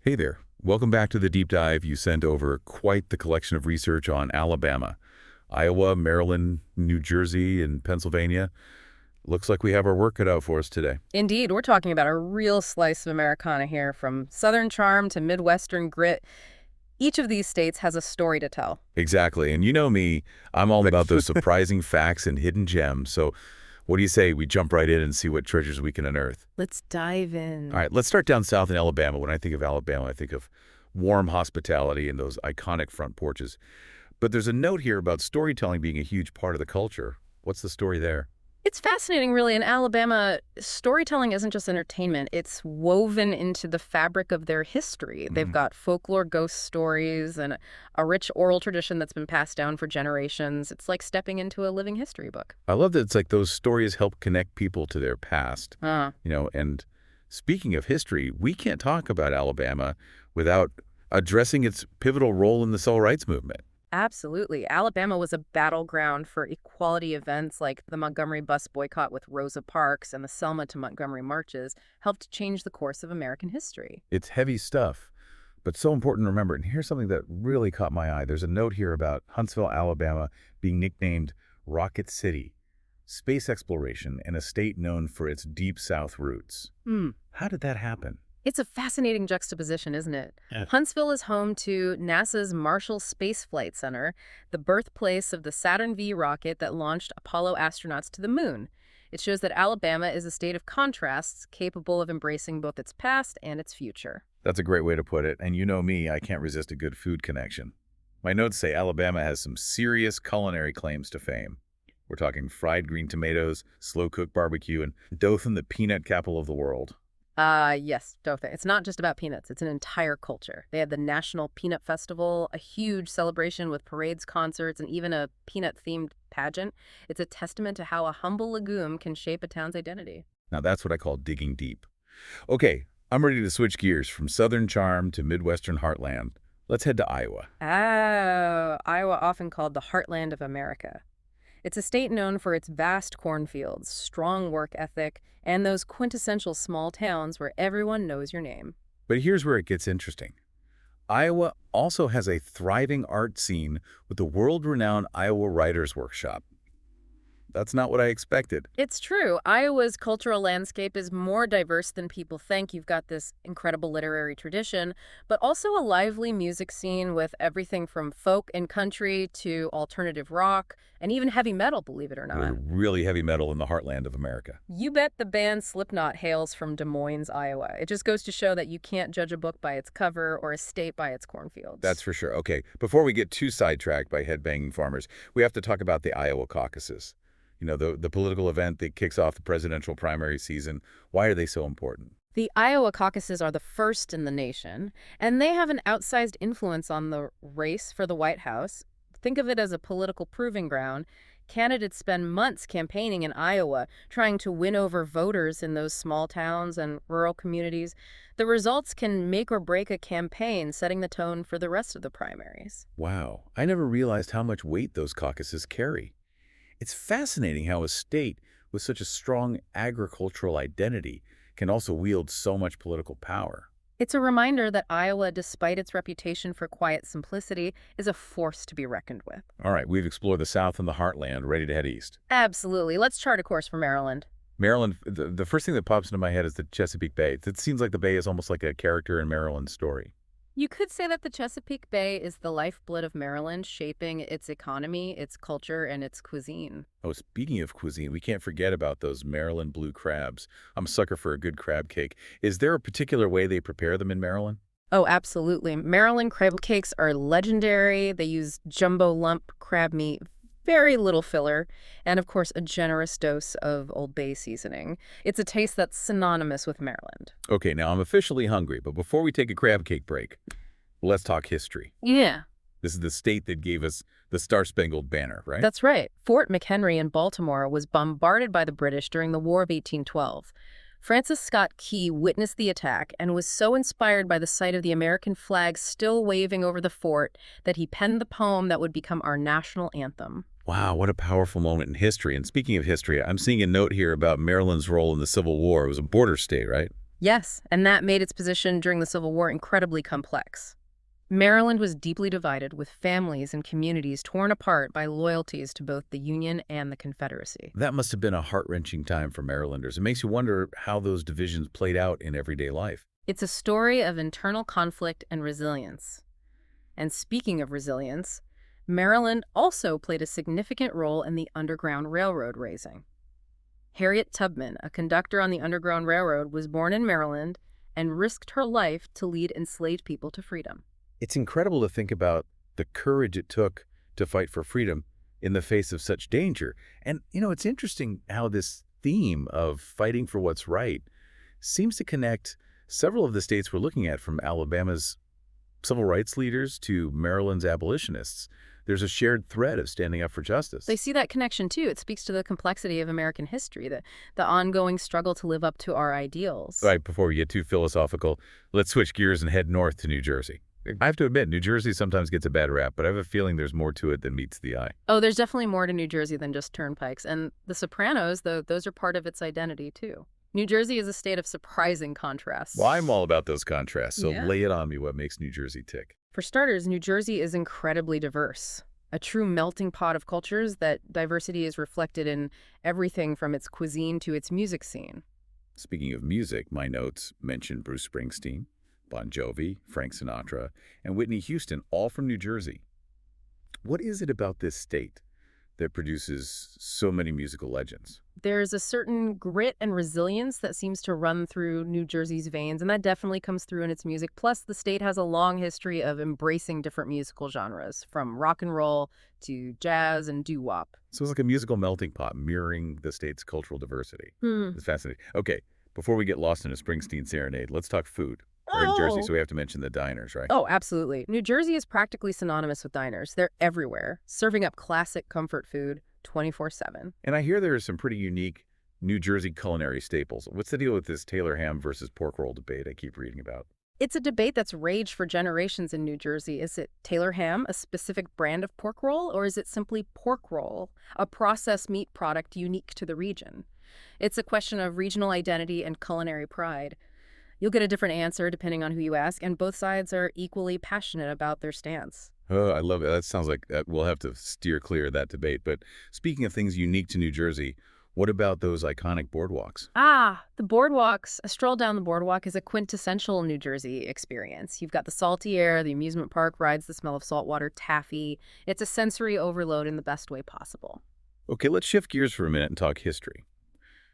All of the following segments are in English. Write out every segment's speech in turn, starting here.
Hey there. Welcome back to the deep dive. You sent over quite the collection of research on Alabama, Iowa, Maryland, New Jersey, and Pennsylvania. Looks like we have our work cut out for us today. Indeed, we're talking about a real slice of Americana here, from Southern charm to Midwestern grit. Each of these states has a story to tell. Exactly. And you know me, I'm all about those surprising facts and hidden gems. So what do you say we jump right in and see what treasures we can unearth? Let's dive All in. right, let's start down south in Alabama. When I think of Alabama, I think of warm hospitality and those iconic front porches. But there's a note here about storytelling being a huge part of the culture. What's the story there? It's fascinating, really. In Alabama, storytelling isn't just entertainment. It's woven into the fabric of their history. They've got folklore, ghost stories, and a rich oral tradition that's been passed down for generations. It's like stepping into a living history book. I love that it's like those stories help connect people to their past, Ah. and speaking of history, we can't talk about Alabama without addressing its pivotal role in the civil rights movement. Absolutely. Alabama was a battleground for equality events like the Montgomery bus boycott with Rosa Parks and the Selma to Montgomery marches helped change the course of American history. It's heavy stuff, but so important to remember. And here's something that really caught my eye. There's a note here about Huntsville, Alabama being nicknamed Rocket City, space exploration, and a state known for its deep South roots. Hmm. How did that happen? It's a fascinating juxtaposition, isn't it? Yeah. Huntsville is home to NASA's Marshall Space Flight Center, the birthplace of the Saturn V rocket that launched Apollo astronauts to the moon. It shows that Alabama is a state of contrasts, capable of embracing both its past and its future. That's a great way to put it. And you know me, I can't resist a good food connection. My notes say Alabama has some serious culinary claims to fame. We're talking fried green tomatoes, slow-cooked barbecue, and Dothan, the peanut capital of the world. Yes, Dothan. It's not just about peanuts. It's an entire culture. They have the National Peanut Festival, a huge celebration with parades, concerts, and even a peanut-themed pageant. It's a testament to how a humble legume can shape a town's identity. Now that's what I call digging deep. Okay, I'm ready to switch gears from Southern charm to Midwestern heartland. Let's head to Iowa. Oh, Iowa, often called the heartland of America. It's a state known for its vast cornfields, strong work ethic, and those quintessential small towns where everyone knows your name. But here's where it gets interesting. Iowa also has a thriving art scene with the world-renowned Iowa Writers' Workshop. That's not what I expected. It's true. Iowa's cultural landscape is more diverse than people think. You've got this incredible literary tradition, but also a lively music scene with everything from folk and country to alternative rock and even heavy metal, believe it or Really, not. really heavy metal in the heartland of America. You bet the band Slipknot hails from Des Moines, Iowa. It just goes to show that you can't judge a book by its cover or a state by its cornfields. That's for sure. Okay, before we get too sidetracked by headbanging farmers, we have to talk about the Iowa caucuses. The political event that kicks off the presidential primary season. Why are they so important? The Iowa caucuses are the first in the nation, and they have an outsized influence on the race for the White House. Think of it as a political proving ground. Candidates spend months campaigning in Iowa, trying to win over voters in those small towns and rural communities. The results can make or break a campaign, setting the tone for the rest of the primaries. Wow, I never realized how much weight those caucuses carry. It's fascinating how a state with such a strong agricultural identity can also wield so much political power. It's a reminder that Iowa, despite its reputation for quiet simplicity, is a force to be reckoned with. All right, we've explored the South and the heartland, ready to head east. Absolutely. Let's chart a course for Maryland. Maryland, the first thing that pops into my head is the Chesapeake Bay. It seems like the bay is almost like a character in Maryland's story. You could say that the Chesapeake Bay is the lifeblood of Maryland, shaping its economy, its culture, and its cuisine. Oh, speaking of cuisine, we can't forget about those Maryland blue crabs. I'm a sucker for a good crab cake. Is there a particular way they prepare them in Maryland? Oh, absolutely. Maryland crab cakes are legendary. They use jumbo lump crab meat, very little filler, and of course, a generous dose of Old Bay seasoning. It's a taste that's synonymous with Maryland. Okay, now I'm officially hungry, but before we take a crab cake break, let's talk history. Yeah, This is the state that gave us the Star-Spangled Banner, right? that's right. Fort McHenry in Baltimore was bombarded by the British during the War of 1812. Francis Scott Key witnessed the attack and was so inspired by the sight of the American flag still waving over the fort that he penned the poem that would become our national anthem. Wow, what a powerful moment in history. And speaking of history, I'm seeing a note here about Maryland's role in the Civil War. It was a border state, right? Yes, and that made its position during the Civil War incredibly complex. Maryland was deeply divided, with families and communities torn apart by loyalties to both the Union and the Confederacy. That must have been a heart-wrenching time for Marylanders. It makes you wonder how those divisions played out in everyday life. It's a story of internal conflict and resilience. And speaking of resilience, Maryland also played a significant role in the Underground Railroad raising. Harriet Tubman, a conductor on the Underground Railroad, was born in Maryland and risked her life to lead enslaved people to freedom. It's incredible to think about the courage it took to fight for freedom in the face of such danger. And, it's interesting how this theme of fighting for what's right seems to connect several of the states we're looking at, from Alabama's civil rights leaders to Maryland's abolitionists. There's a shared thread of standing up for justice. They see that connection too. It speaks to the complexity of American history, the ongoing struggle to live up to our ideals. Right, before we get too philosophical, let's switch gears and head north to New Jersey. I have to admit, New Jersey sometimes gets a bad rap, but I have a feeling there's more to it than meets the eye. Oh, there's definitely more to New Jersey than just turnpikes. And The Sopranos, though, those are part of its identity too. New Jersey is a state of surprising contrasts. Well, I'm all about those contrasts, so Yeah. lay it on me. What makes New Jersey tick? For starters, New Jersey is incredibly diverse. A true melting pot of cultures. That diversity is reflected in everything from its cuisine to its music scene. Speaking of music, my notes mention Bruce Springsteen, Bon Jovi, Frank Sinatra, and Whitney Houston, all from New Jersey. What is it about this state that produces so many musical legends? There's a certain grit and resilience that seems to run through New Jersey's veins, and that definitely comes through in its music. Plus, the state has a long history of embracing different musical genres, from rock and roll to jazz and doo-wop. So it's like a musical melting pot mirroring the state's cultural diversity. It's fascinating. Okay, before we get lost in a Springsteen serenade, let's talk food. We're in Jersey, so we have to mention the diners, right? Oh, absolutely. New Jersey is practically synonymous with diners. They're everywhere, serving up classic comfort food 24/7. And I hear there are some pretty unique New Jersey culinary staples. What's the deal with this Taylor ham versus pork roll debate I keep reading about? It's a debate that's raged for generations in New Jersey. Is it Taylor ham, a specific brand of pork roll, or is it simply pork roll, a processed meat product unique to the region? It's a question of regional identity and culinary pride. You'll get a different answer depending on who you ask, and both sides are equally passionate about their stance. Oh, I love it. That sounds like we'll have to steer clear of that debate. But speaking of things unique to New Jersey, what about those iconic boardwalks? The boardwalks. A stroll down the boardwalk is a quintessential New Jersey experience. You've got the salty air, the amusement park rides, the smell of saltwater taffy. It's a sensory overload in the best way possible. Okay, let's shift gears for a minute and talk history.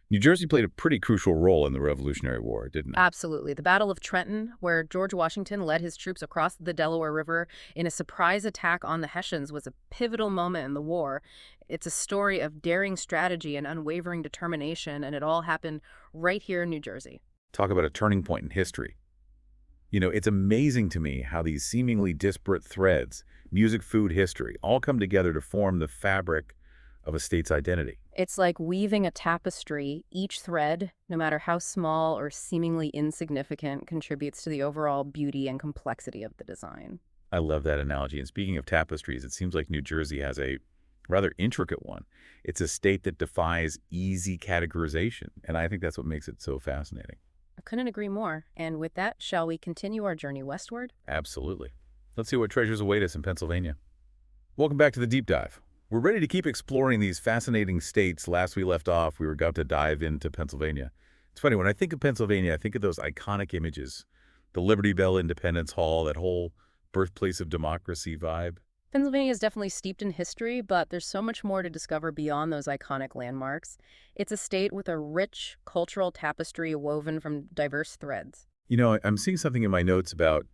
New Jersey played a pretty crucial role in the Revolutionary War, didn't it? Absolutely. The Battle of Trenton, where George Washington led his troops across the Delaware River in a surprise attack on the Hessians, was a pivotal moment in the war. It's a story of daring strategy and unwavering determination, and it all happened right here in New Jersey. Talk about a turning point in history. It's amazing to me how these seemingly disparate threads, music, food, history, all come together to form the fabric of a state's identity. It's like weaving a tapestry. Each thread, no matter how small or seemingly insignificant, contributes to the overall beauty and complexity of the design. I love that analogy. And speaking of tapestries, it seems like New Jersey has a rather intricate one. It's a state that defies easy categorization, and I think that's what makes it so fascinating. I couldn't agree more. And with that, shall we continue our journey westward? Absolutely. Let's see what treasures await us in Pennsylvania. Welcome back to the Deep Dive. We're ready to keep exploring these fascinating states. Last we left off, we were about to dive into Pennsylvania. It's funny, when I think of Pennsylvania, I think of those iconic images, the Liberty Bell Independence Hall, that whole birthplace of democracy vibe. Pennsylvania is definitely steeped in history, but there's so much more to discover beyond those iconic landmarks. It's a state with a rich cultural tapestry woven from diverse threads. I'm seeing something in my notes about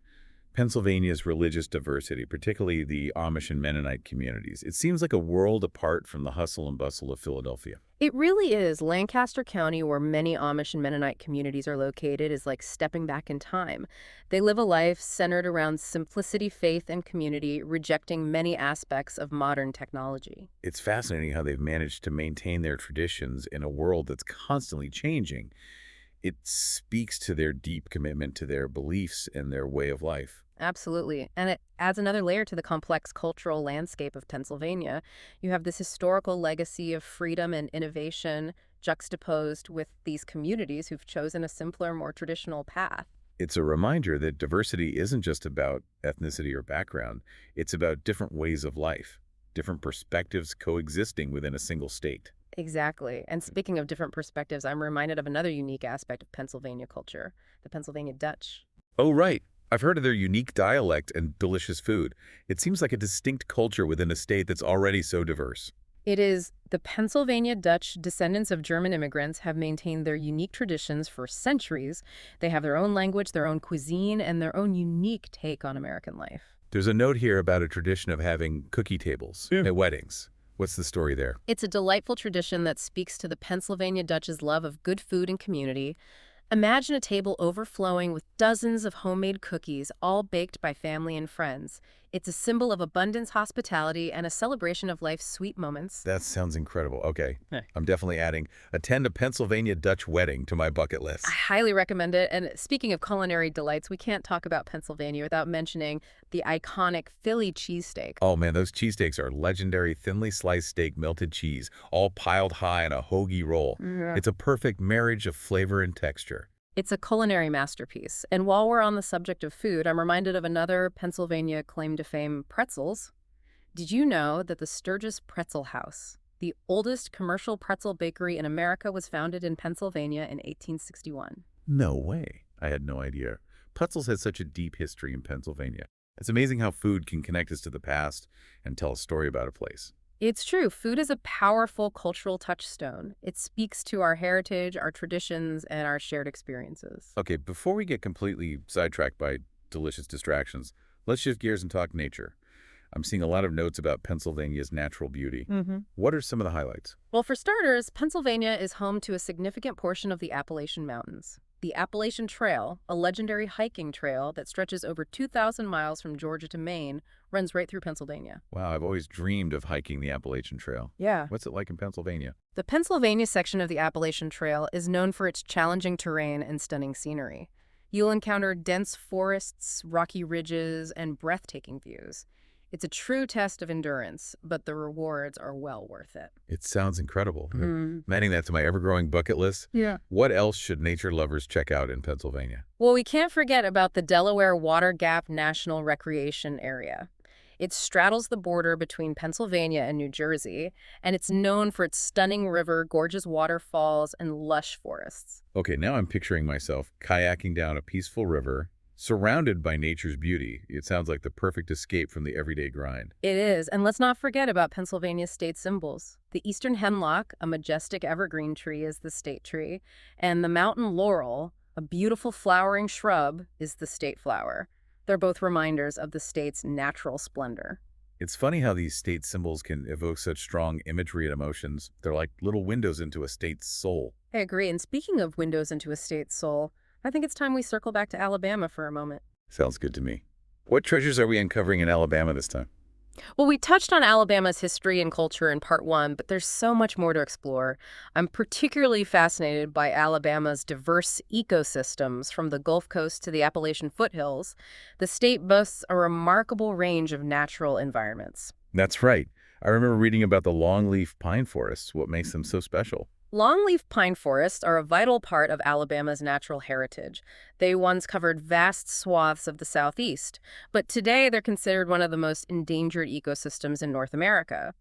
Pennsylvania's religious diversity, particularly the Amish and Mennonite communities. It seems like a world apart from the hustle and bustle of Philadelphia. It really is. Lancaster County, where many Amish and Mennonite communities are located, is like stepping back in time. They live a life centered around simplicity, faith, and community, rejecting many aspects of modern technology. It's fascinating how they've managed to maintain their traditions in a world that's constantly changing. It speaks to their deep commitment to their beliefs and their way of life. Absolutely. And it adds another layer to the complex cultural landscape of Pennsylvania. You have this historical legacy of freedom and innovation, juxtaposed with these communities who've chosen a simpler, more traditional path. It's a reminder that diversity isn't just about ethnicity or background. It's about different ways of life, different perspectives coexisting within a single state. Exactly. And speaking of different perspectives, I'm reminded of another unique aspect of Pennsylvania culture, the Pennsylvania Dutch. Oh, right. I've heard of their unique dialect and delicious food. It seems like a distinct culture within a state that's already so diverse. It is the Pennsylvania Dutch, descendants of German immigrants, have maintained their unique traditions for centuries. They have their own language, their own cuisine, and their own unique take on American life. There's a note here about a tradition of having cookie tables at weddings. What's the story there? It's a delightful tradition that speaks to the Pennsylvania Dutch's love of good food and community. Imagine a table overflowing with dozens of homemade cookies, all baked by family and friends. It's a symbol of abundance, hospitality, and a celebration of life's sweet moments. That sounds incredible. Okay, Hey. I'm definitely adding attend a Pennsylvania Dutch wedding to my bucket list. I highly recommend it. And speaking of culinary delights, we can't talk about Pennsylvania without mentioning the iconic Philly cheesesteak. Oh man, those cheesesteaks are legendary thinly sliced steak melted cheese, all piled high on a hoagie roll. Yeah. It's a perfect marriage of flavor and texture. It's a culinary masterpiece. And while we're on the subject of food, I'm reminded of another Pennsylvania claim to fame, pretzels. Did you know that the Sturgis Pretzel House, the oldest commercial pretzel bakery in America, was founded in Pennsylvania in 1861? No way. I had no idea. Pretzels has such a deep history in Pennsylvania. It's amazing how food can connect us to the past and tell a story about a place. It's true. Food is a powerful cultural touchstone. It speaks to our heritage, our traditions, and our shared experiences. Okay, before we get completely sidetracked by delicious distractions, let's shift gears and talk nature. I'm seeing a lot of notes about Pennsylvania's natural beauty. What are some of the highlights? Well, for starters, Pennsylvania is home to a significant portion of the Appalachian Mountains. The Appalachian Trail, a legendary hiking trail that stretches over 2,000 miles from Georgia to Maine, runs right through Pennsylvania. Wow, I've always dreamed of hiking the Appalachian Trail. Yeah. What's it like in Pennsylvania? The Pennsylvania section of the Appalachian Trail is known for its challenging terrain and stunning scenery. You'll encounter dense forests, rocky ridges, and breathtaking views. It's a true test of endurance, but the rewards are well worth it. It sounds incredible. I'm adding that to my ever-growing bucket list. Yeah. What else should nature lovers check out in Pennsylvania? Well, we can't forget about the Delaware Water Gap National Recreation Area. It straddles the border between Pennsylvania and New Jersey, and it's known for its stunning river, gorgeous waterfalls, and lush forests. Okay, now I'm picturing myself kayaking down a peaceful river, surrounded by nature's beauty. It sounds like the perfect escape from the everyday grind. It is, and let's not forget about Pennsylvania's state symbols. The eastern hemlock, a majestic evergreen tree, is the state tree, and the mountain laurel, a beautiful flowering shrub, is the state flower. They're both reminders of the state's natural splendor. It's funny how these state symbols can evoke such strong imagery and emotions. They're like little windows into a state's soul. I agree, and speaking of windows into a state's soul, I think it's time we circle back to Alabama for a moment. Sounds good to me. What treasures are we uncovering in Alabama this time? Well, we touched on Alabama's history and culture in part one, but there's so much more to explore. I'm particularly fascinated by Alabama's diverse ecosystems from the Gulf Coast to the Appalachian foothills. The state boasts a remarkable range of natural environments. That's right. I remember reading about the longleaf pine forests, what makes them so special. Longleaf pine forests are a vital part of Alabama's natural heritage. They once covered vast swaths of the Southeast, but today they're considered one of the most endangered ecosystems in North America.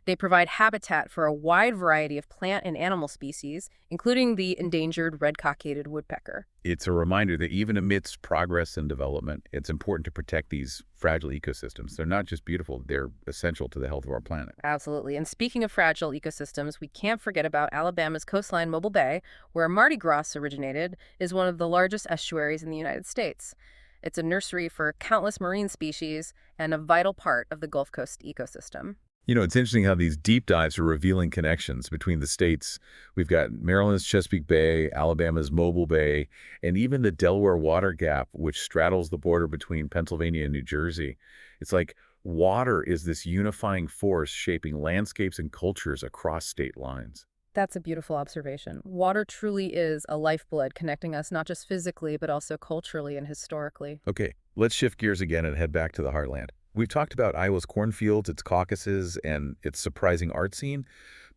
They provide habitat for a wide variety of plant and animal species, including the endangered red-cockaded woodpecker. It's a reminder that even amidst progress and development, it's important to protect these fragile ecosystems. They're not just beautiful, they're essential to the health of our planet. Absolutely. And speaking of fragile ecosystems, we can't forget about Alabama's coastline, Mobile Bay, where Mardi Gras originated, is one of the largest estuaries in the United States. It's a nursery for countless marine species and a vital part of the Gulf Coast ecosystem. You know, it's interesting how these deep dives are revealing connections between the states. We've got Maryland's Chesapeake Bay, Alabama's Mobile Bay, and even the Delaware Water Gap, which straddles the border between Pennsylvania and New Jersey. It's like water is this unifying force shaping landscapes and cultures across state lines. That's a beautiful observation. Water truly is a lifeblood connecting us not just physically, but also culturally and historically. Okay, let's shift gears again and head back to the heartland. We've talked about Iowa's cornfields, its caucuses, and its surprising art scene.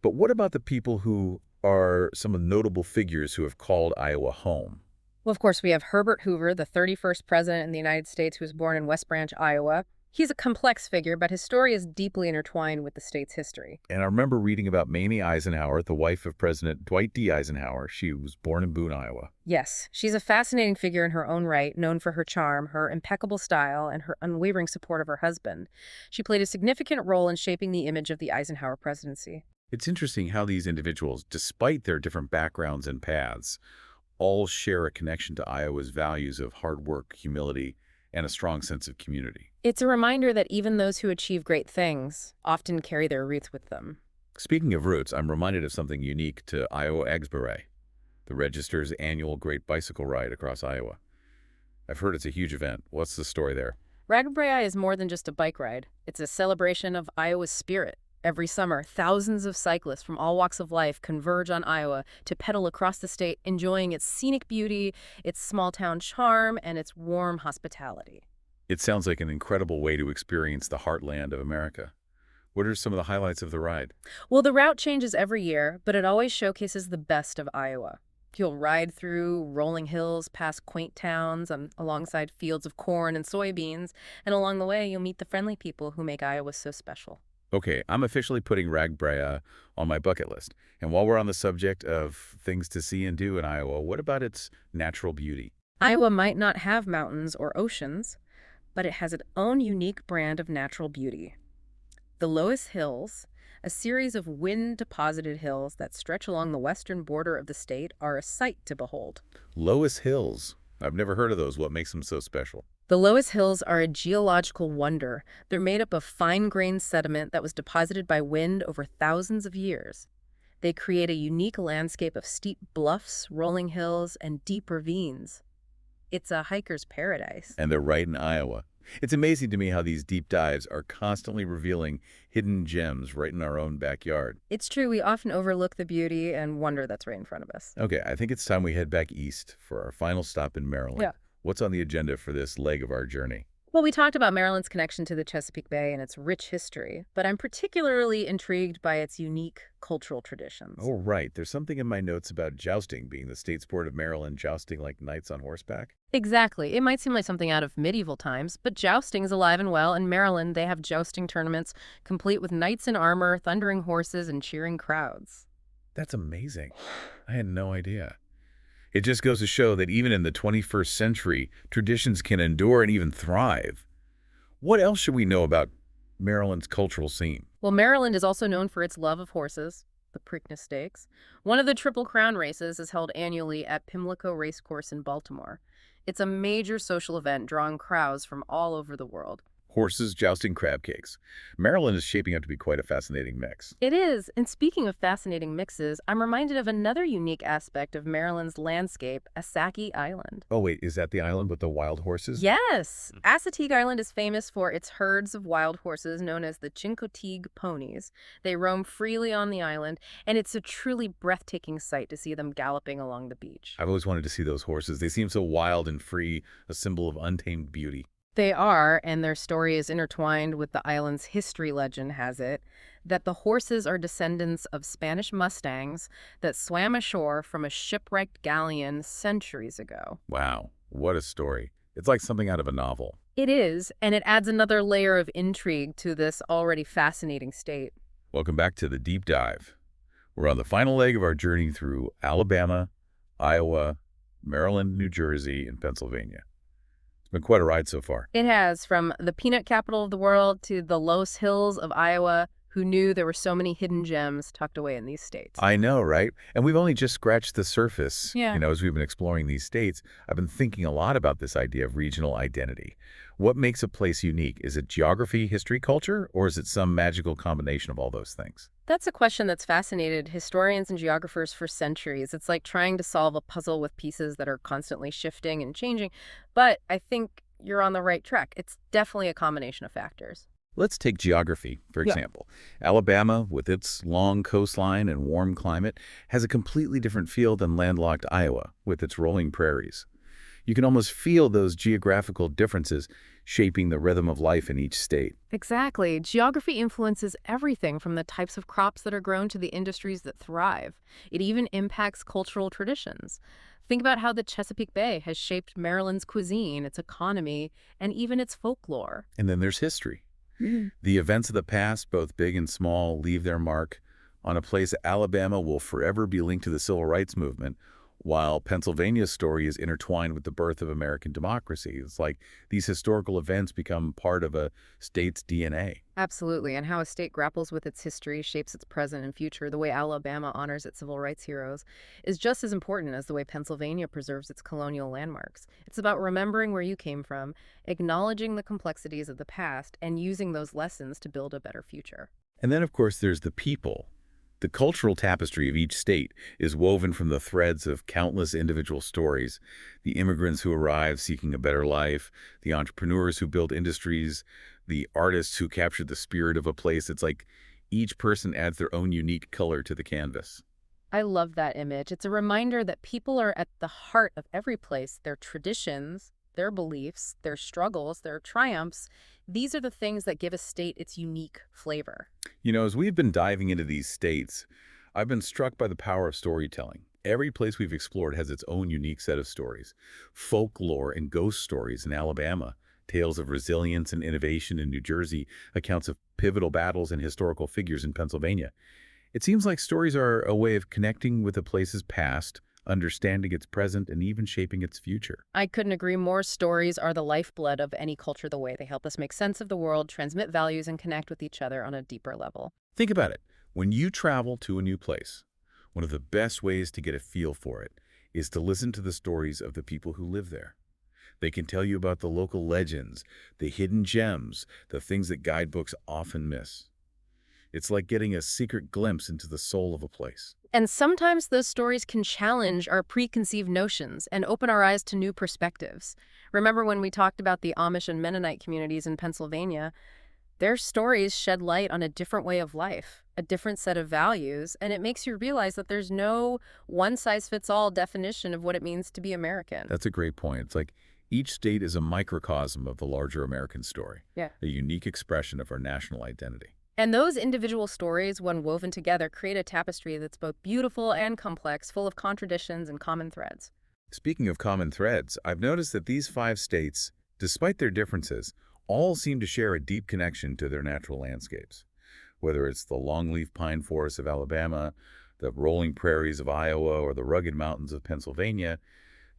But what about the people who are some of the notable figures who have called Iowa home? Well, of course, we have Herbert Hoover, the 31st president in the United States who was born in West Branch, Iowa. He's a complex figure, but his story is deeply intertwined with the state's history. And I remember reading about Mamie Eisenhower, the wife of President Dwight D. Eisenhower. She was born in Boone, Iowa. Yes, she's a fascinating figure in her own right, known for her charm, her impeccable style, and her unwavering support of her husband. She played a significant role in shaping the image of the Eisenhower presidency. It's interesting how these individuals, despite their different backgrounds and paths, all share a connection to Iowa's values of hard work, humility, and a strong sense of community. It's a reminder that even those who achieve great things often carry their roots with them. Speaking of roots, I'm reminded of something unique to Iowa Expo, the Register's annual Great Bicycle Ride across Iowa. I've heard it's a huge event. What's the story there? Ragbrai is more than just a bike ride. It's a celebration of Iowa's spirit. Every summer, thousands of cyclists from all walks of life converge on Iowa to pedal across the state, enjoying its scenic beauty, its small-town charm, and its warm hospitality. It sounds like an incredible way to experience the heartland of America. What are some of the highlights of the ride? Well, the route changes every year, but it always showcases the best of Iowa. You'll ride through rolling hills, past quaint towns, alongside fields of corn and soybeans, and along the way, you'll meet the friendly people who make Iowa so special. Okay, I'm officially putting Ragbrai on my bucket list. And while we're on the subject of things to see and do in Iowa, what about its natural beauty? Iowa might not have mountains or oceans, but it has its own unique brand of natural beauty. The Loess Hills, a series of wind-deposited hills that stretch along the western border of the state, are a sight to behold. Loess Hills. I've never heard of those. What makes them so special? The Loess Hills are a geological wonder. They're made up of fine-grained sediment that was deposited by wind over thousands of years. They create a unique landscape of steep bluffs, rolling hills, and deep ravines. It's a hiker's paradise. And they're right in Iowa. It's amazing to me how these deep dives are constantly revealing hidden gems right in our own backyard. It's true, we often overlook the beauty and wonder that's right in front of us. Okay, I think it's time we head back east for our final stop in Maryland. Yeah. What's on the agenda for this leg of our journey? Well, we talked about Maryland's connection to the Chesapeake Bay and its rich history, but I'm particularly intrigued by its unique cultural traditions. Oh, right. There's something in my notes about jousting being the state sport of Maryland, jousting like knights on horseback. Exactly. It might seem like something out of medieval times, but jousting is alive and well. In Maryland, they have jousting tournaments complete with knights in armor, thundering horses, and cheering crowds. That's amazing. I had no idea. It just goes to show that even in the 21st century, traditions can endure and even thrive. What else should we know about Maryland's cultural scene? Well, Maryland is also known for its love of horses, the Preakness Stakes. One of the Triple Crown races is held annually at Pimlico Racecourse in Baltimore. It's a major social event drawing crowds from all over the world. Horses jousting crab cakes. Maryland is shaping up to be quite a fascinating mix. It is. And speaking of fascinating mixes, I'm reminded of another unique aspect of Maryland's landscape, Assateague Island. Oh, wait, is that the island with the wild horses? Yes! Assateague Island is famous for its herds of wild horses known as the Chincoteague ponies. They roam freely on the island, and it's a truly breathtaking sight to see them galloping along the beach. I've always wanted to see those horses. They seem so wild and free, a symbol of untamed beauty. They are, and their story is intertwined with the island's history. Legend has it that the horses are descendants of Spanish mustangs that swam ashore from a shipwrecked galleon centuries ago. Wow, what a story. It's like something out of a novel. It is, and it adds another layer of intrigue to this already fascinating state. Welcome back to the Deep Dive. We're on the final leg of our journey through Alabama, Iowa, Maryland, New Jersey, and Pennsylvania. Been quite a ride so far. It has, from the peanut capital of the world to the Loess Hills of Iowa. Who knew there were so many hidden gems tucked away in these states? I know, right? And we've only just scratched the surface. Yeah. As we've been exploring these states, I've been thinking a lot about this idea of regional identity. What makes a place unique? Is it geography, history, culture, or is it some magical combination of all those things? That's a question that's fascinated historians and geographers for centuries. It's like trying to solve a puzzle with pieces that are constantly shifting and changing. But I think you're on the right track. It's definitely a combination of factors. Let's take geography, for Yeah. example. Alabama, with its long coastline and warm climate, has a completely different feel than landlocked Iowa, with its rolling prairies. You can almost feel those geographical differences shaping the rhythm of life in each state. Exactly. Geography influences everything from the types of crops that are grown to the industries that thrive. It even impacts cultural traditions. Think about how the Chesapeake Bay has shaped Maryland's cuisine, its economy, and even its folklore. And then there's history. Mhm. The events of the past, both big and small, leave their mark on a place. Alabama will forever be linked to the Civil Rights Movement, while Pennsylvania's story is intertwined with the birth of American democracy. It's like these historical events become part of a state's DNA. Absolutely, and how a state grapples with its history, shapes its present and future, the way Alabama honors its civil rights heroes, is just as important as the way Pennsylvania preserves its colonial landmarks. It's about remembering where you came from, acknowledging the complexities of the past, and using those lessons to build a better future. And then, of course, there's the people. The cultural tapestry of each state is woven from the threads of countless individual stories. The immigrants who arrive seeking a better life, the entrepreneurs who build industries, the artists who capture the spirit of a place. It's like each person adds their own unique color to the canvas. I love that image. It's a reminder that people are at the heart of every place. Their traditions, their beliefs, their struggles, their triumphs. These are the things that give a state its unique flavor. As we've been diving into these states, I've been struck by the power of storytelling. Every place we've explored has its own unique set of stories. Folklore and ghost stories in Alabama, tales of resilience and innovation in New Jersey, accounts of pivotal battles and historical figures in Pennsylvania. It seems like stories are a way of connecting with a place's past, understanding its present, and even shaping its future. I couldn't agree more. Stories are the lifeblood of any culture, the way they help us make sense of the world, transmit values, and connect with each other on a deeper level. Think about it. When you travel to a new place, one of the best ways to get a feel for it is to listen to the stories of the people who live there. They can tell you about the local legends, the hidden gems, the things that guidebooks often miss. It's like getting a secret glimpse into the soul of a place. And sometimes those stories can challenge our preconceived notions and open our eyes to new perspectives. Remember when we talked about the Amish and Mennonite communities in Pennsylvania? Their stories shed light on a different way of life, a different set of values, and it makes you realize that there's no one-size-fits-all definition of what it means to be American. That's a great point. It's like each state is a microcosm of the larger American story, Yeah. a unique expression of our national identity. And those individual stories, when woven together, create a tapestry that's both beautiful and complex, full of contradictions and common threads. Speaking of common threads, I've noticed that these 5 states, despite their differences, all seem to share a deep connection to their natural landscapes. Whether it's the longleaf pine forests of Alabama, the rolling prairies of Iowa, or the rugged mountains of Pennsylvania,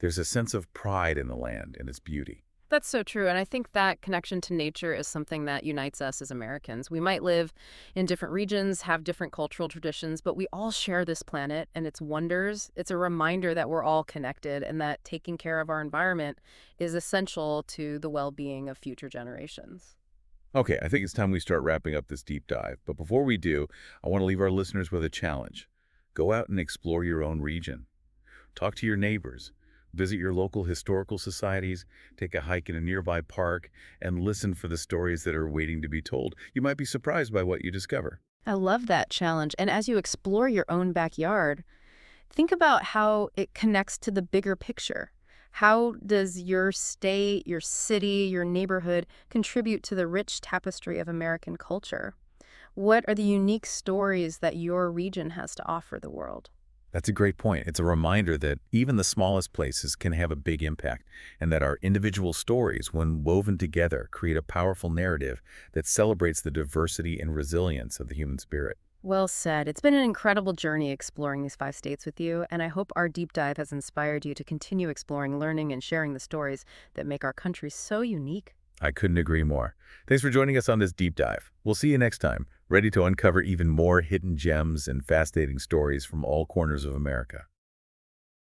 there's a sense of pride in the land and its beauty. That's so true. And I think that connection to nature is something that unites us as Americans. We might live in different regions, have different cultural traditions, but we all share this planet and its wonders. It's a reminder that we're all connected and that taking care of our environment is essential to the well-being of future generations. Okay, I think it's time we start wrapping up this deep dive. But before we do, I want to leave our listeners with a challenge. Go out and explore your own region. Talk to your neighbors. Visit your local historical societies, take a hike in a nearby park, and listen for the stories that are waiting to be told. You might be surprised by what you discover. I love that challenge. And as you explore your own backyard, think about how it connects to the bigger picture. How does your state, your city, your neighborhood contribute to the rich tapestry of American culture? What are the unique stories that your region has to offer the world? That's a great point. It's a reminder that even the smallest places can have a big impact, and that our individual stories, when woven together, create a powerful narrative that celebrates the diversity and resilience of the human spirit. Well said. It's been an incredible journey exploring these 5 states with you, and I hope our deep dive has inspired you to continue exploring, learning, and sharing the stories that make our country so unique. I couldn't agree more. Thanks for joining us on this deep dive. We'll see you next time, ready to uncover even more hidden gems and fascinating stories from all corners of America.